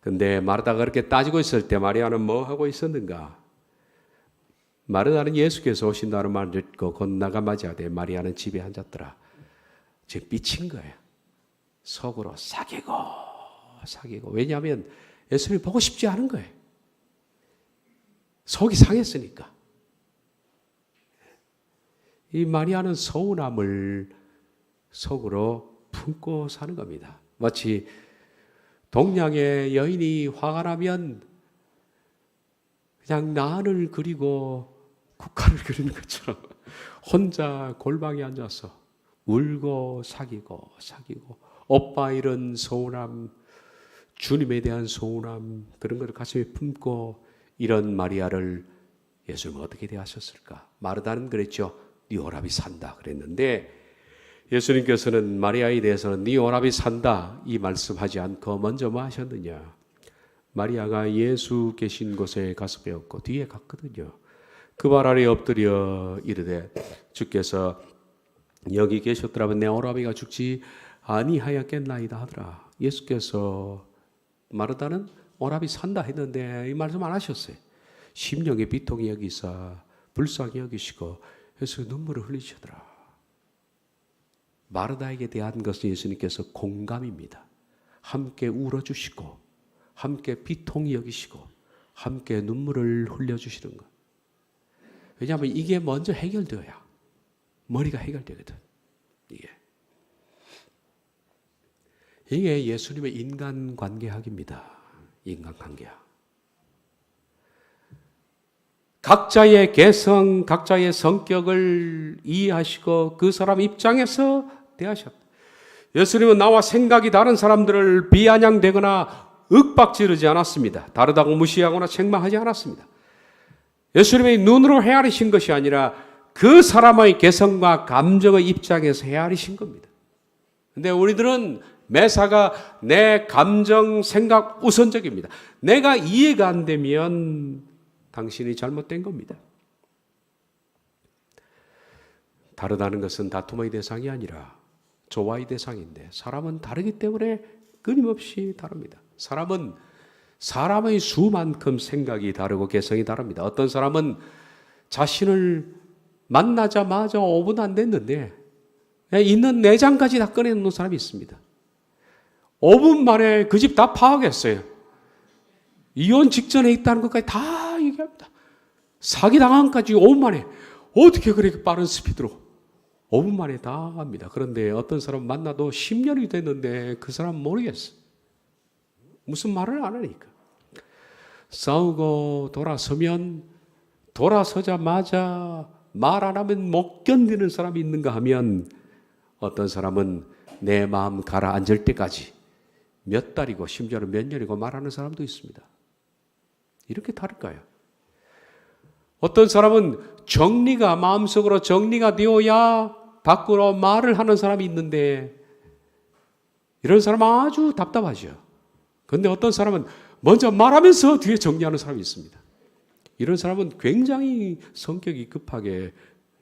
근데 마르다가 그렇게 따지고 있을 때 마리아는 뭐 하고 있었는가? 마르다는 예수께서 오신다는 말을 듣고 건너가 맞이하되 마리아는 집에 앉았더라. 지금 삐친 거예요. 속으로 사귀고 왜냐하면 예수님 보고 싶지 않은 거예요. 속이 상했으니까. 이 마리아는 서운함을 속으로 품고 사는 겁니다. 마치 동양의 여인이 화가 나면 그냥 난을 그리고 국화를 그리는 것처럼 혼자 골방에 앉아서 울고 사귀고 오빠 이런 서운함, 주님에 대한 서운함 그런 걸 가슴에 품고 이런 마리아를 예수님은 어떻게 대하셨을까? 마르다는 그랬죠. 네 오라비 산다 그랬는데 예수님께서는 마리아에 대해서는 네 오라비 산다 이 말씀하지 않고 먼저 뭐 하셨느냐? 마리아가 예수 계신 곳에 가서 배웠고 뒤에 갔거든요. 그 발 아래 엎드려 이르되 주께서 여기 계셨더라면 내 오라비가 죽지 아니하였겠나이다 하더라. 예수께서 마르다는 오라비 산다 했는데 이 말씀 안 하셨어요. 심령의 비통이 여기서 불쌍히 여기시고 그래서 눈물을 흘리시더라. 마르다에게 대한 것은 예수님께서 공감입니다. 함께 울어주시고 함께 비통히 여기시고 함께 눈물을 흘려주시는 것. 왜냐하면 이게 먼저 해결되어야 머리가 해결되거든. 이게 예수님의 인간관계학입니다. 인간관계학. 각자의 개성, 각자의 성격을 이해하시고 그 사람 입장에서 대하셨다. 예수님은 나와 생각이 다른 사람들을 비아냥대거나 윽박지르지 않았습니다. 다르다고 무시하거나 책망하지 않았습니다. 예수님의 눈으로 헤아리신 것이 아니라 그 사람의 개성과 감정의 입장에서 헤아리신 겁니다. 근데 우리들은 매사가 내 감정, 생각 우선적입니다. 내가 이해가 안 되면 당신이 잘못된 겁니다. 다르다는 것은 다툼의 대상이 아니라 조화의 대상인데 사람은 다르기 때문에 끊임없이 다릅니다. 사람은 사람의 수만큼 생각이 다르고 개성이 다릅니다. 어떤 사람은 자신을 만나자마자 5분 안 됐는데 있는 내장까지 다 꺼내놓는 사람이 있습니다. 5분 만에 그 집 다 파악했어요. 이혼 직전에 있다는 것까지 다 얘기합니다. 사기당한까지 5분 만에 어떻게 그렇게 빠른 스피드로 5분 만에 다 합니다. 그런데 어떤 사람 만나도 10년이 됐는데 그 사람 모르겠어. 무슨 말을 안 하니까. 싸우고 돌아서면 돌아서자마자 말 안 하면 못 견디는 사람이 있는가 하면 어떤 사람은 내 마음 가라앉을 때까지 몇 달이고 심지어는 몇 년이고 말하는 사람도 있습니다. 이렇게 다를까요? 어떤 사람은 정리가 마음속으로 정리가 되어야 밖으로 말을 하는 사람이 있는데 이런 사람은 아주 답답하죠. 그런데 어떤 사람은 먼저 말하면서 뒤에 정리하는 사람이 있습니다. 이런 사람은 굉장히 성격이 급하게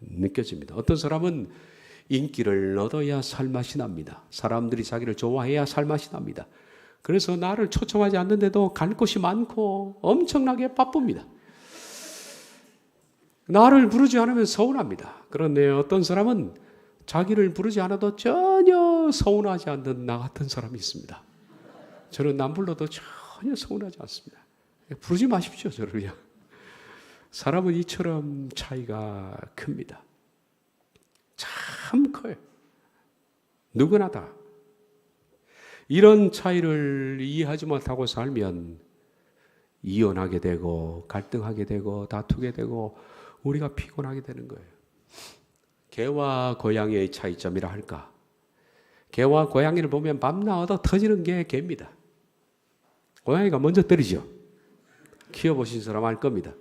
느껴집니다. 어떤 사람은 인기를 얻어야 살맛이 납니다. 사람들이 자기를 좋아해야 살맛이 납니다. 그래서 나를 초청하지 않는데도 갈 곳이 많고 엄청나게 바쁩니다. 나를 부르지 않으면 서운합니다. 그런데 어떤 사람은 자기를 부르지 않아도 전혀 서운하지 않는 나 같은 사람이 있습니다. 저는 남 불러도 전혀 서운하지 않습니다. 부르지 마십시오, 저를요. 사람은 이처럼 차이가 큽니다. 참 커요. 누구나 다. 이런 차이를 이해하지 못하고 살면 이혼하게 되고 갈등하게 되고 다투게 되고 우리가 피곤하게 되는 거예요. 개와 고양이의 차이점이라 할까? 개와 고양이를 보면 밤낮 얻어 터지는 게 개입니다. 고양이가 먼저 때리죠. 키워보신 사람 알 겁니다.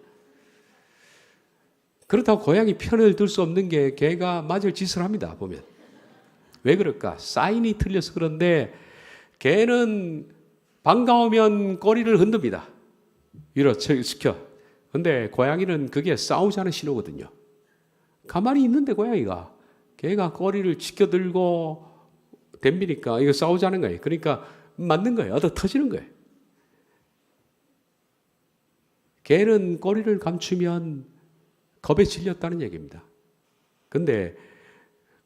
그렇다고 고양이 편을 들 수 없는 게 개가 맞을 짓을 합니다. 보면. 왜 그럴까? 사인이 틀려서 그런데 개는 반가우면 꼬리를 흔듭니다. 위로 시켜. 근데 고양이는 그게 싸우자는 신호거든요. 가만히 있는데 고양이가 개가 꼬리를 지켜들고 덤비니까 이거 싸우자는 거예요. 그러니까 맞는 거예요. 얻어 터지는 거예요. 개는 꼬리를 감추면 겁에 질렸다는 얘기입니다. 근데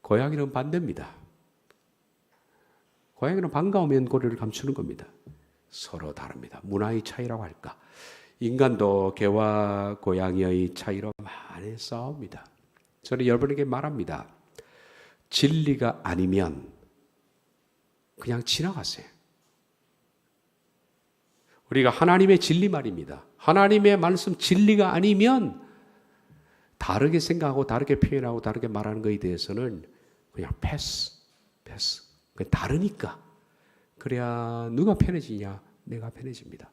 고양이는 반대입니다. 고양이는 반가우면 꼬리를 감추는 겁니다. 서로 다릅니다. 문화의 차이라고 할까? 인간도 개와 고양이의 차이로 많이 싸웁니다. 저는 여러분에게 말합니다. 진리가 아니면 그냥 지나가세요. 우리가 하나님의 진리 말입니다. 하나님의 말씀 진리가 아니면 다르게 생각하고 다르게 표현하고 다르게 말하는 것에 대해서는 그냥 패스. 다르니까. 그래야 누가 편해지냐? 내가 편해집니다.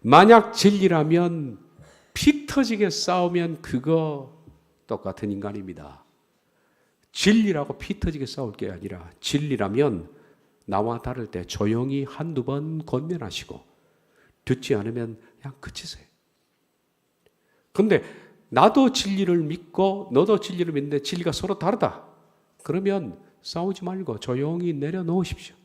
만약 진리라면 피 터지게 싸우면 그거 똑같은 인간입니다. 진리라고 피 터지게 싸울 게 아니라 진리라면 나와 다를 때 조용히 한두 번 권면하시고 듣지 않으면 그냥 그치세요. 근데 나도 진리를 믿고 너도 진리를 믿는데 진리가 서로 다르다. 그러면 싸우지 말고 조용히 내려놓으십시오.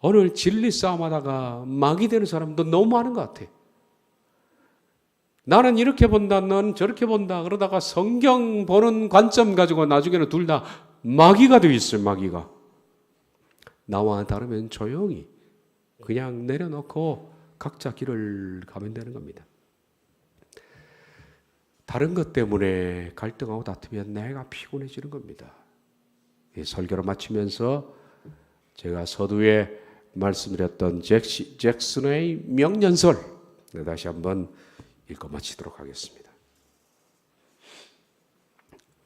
오늘 진리 싸움하다가 막이 되는 사람도 너무 많은 것 같아. 나는 이렇게 본다, 넌 저렇게 본다. 그러다가 성경 보는 관점 가지고 나중에는 둘 다 마귀가 되어 있어요. 마귀가. 나와 다르면 조용히 그냥 내려놓고 각자 길을 가면 되는 겁니다. 다른 것 때문에 갈등하고 다투면 내가 피곤해지는 겁니다. 이 설교를 마치면서 제가 서두에 말씀드렸던 잭슨의 명연설 다시 한번 읽어 마치도록 하겠습니다.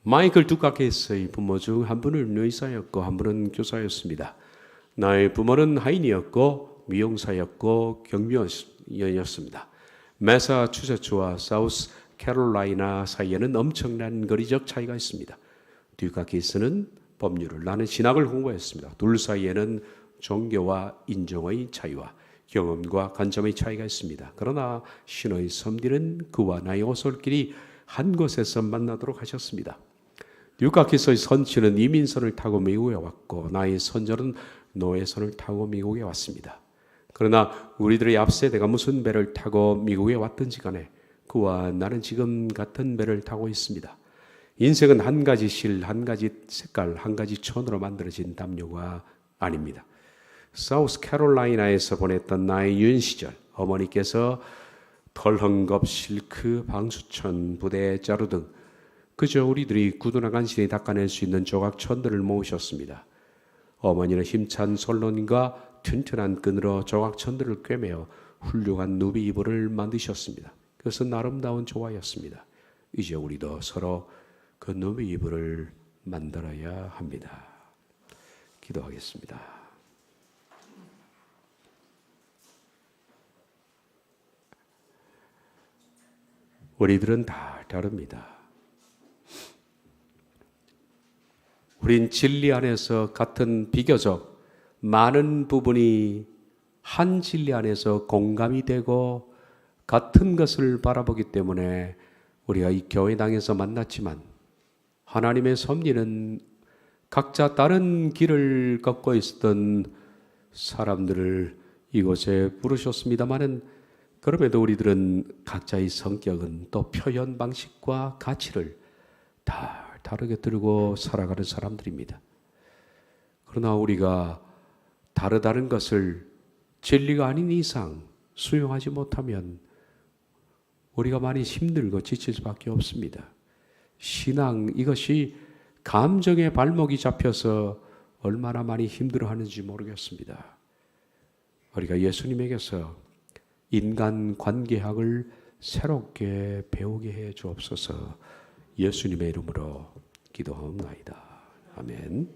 마이클 두카케스의 부모 중 한 분은 의사였고 한 분은 교사였습니다. 나의 부모는 하인이었고 미용사였고 경비원이었습니다. 매사추세츠와 사우스 캐롤라이나 사이에는 엄청난 거리적 차이가 있습니다. 두카케스는 법률을, 나는 신학을 공부했습니다. 둘 사이에는 종교와 인종의 차이와 경험과 관점의 차이가 있습니다. 그러나 신의 섭리는 그와 나의 오솔길이 한 곳에서 만나도록 하셨습니다. 두카케스의 선친은 이민선을 타고 미국에 왔고 나의 선조는 노예선을 타고 미국에 왔습니다. 그러나 우리들의 앞세대가 무슨 배를 타고 미국에 왔든지 간에 그와 나는 지금 같은 배를 타고 있습니다. 인생은 한 가지 실, 한 가지 색깔, 한 가지 천으로 만들어진 담요가 아닙니다. 사우스 캐롤라이나에서 보냈던 나의 유년 시절, 어머니께서 털헝겊, 실크, 방수천, 부대, 자루 등 그저 우리들이 구두나 간신히 닦아낼 수 있는 조각천들을 모으셨습니다. 어머니는 힘찬 솔론과 튼튼한 끈으로 조각천들을 꿰매어 훌륭한 누비 이불을 만드셨습니다. 그것은 아름다운 조화였습니다. 이제 우리도 서로 그 누비 이불을 만들어야 합니다. 기도하겠습니다. 우리들은 다 다릅니다. 우린 진리 안에서 같은 비교적 많은 부분이 한 진리 안에서 공감이 되고 같은 것을 바라보기 때문에 우리가 이 교회당에서 만났지만 하나님의 섭리는 각자 다른 길을 걷고 있었던 사람들을 이곳에 부르셨습니다마는 그럼에도 우리들은 각자의 성격은 또 표현 방식과 가치를 다 다르게 들고 살아가는 사람들입니다. 그러나 우리가 다르다는 것을 진리가 아닌 이상 수용하지 못하면 우리가 많이 힘들고 지칠 수밖에 없습니다. 신앙 이것이 감정의 발목이 잡혀서 얼마나 많이 힘들어하는지 모르겠습니다. 우리가 예수님에게서 인간 관계학을 새롭게 배우게 해 주옵소서. 예수님의 이름으로 기도하옵나이다. 아멘.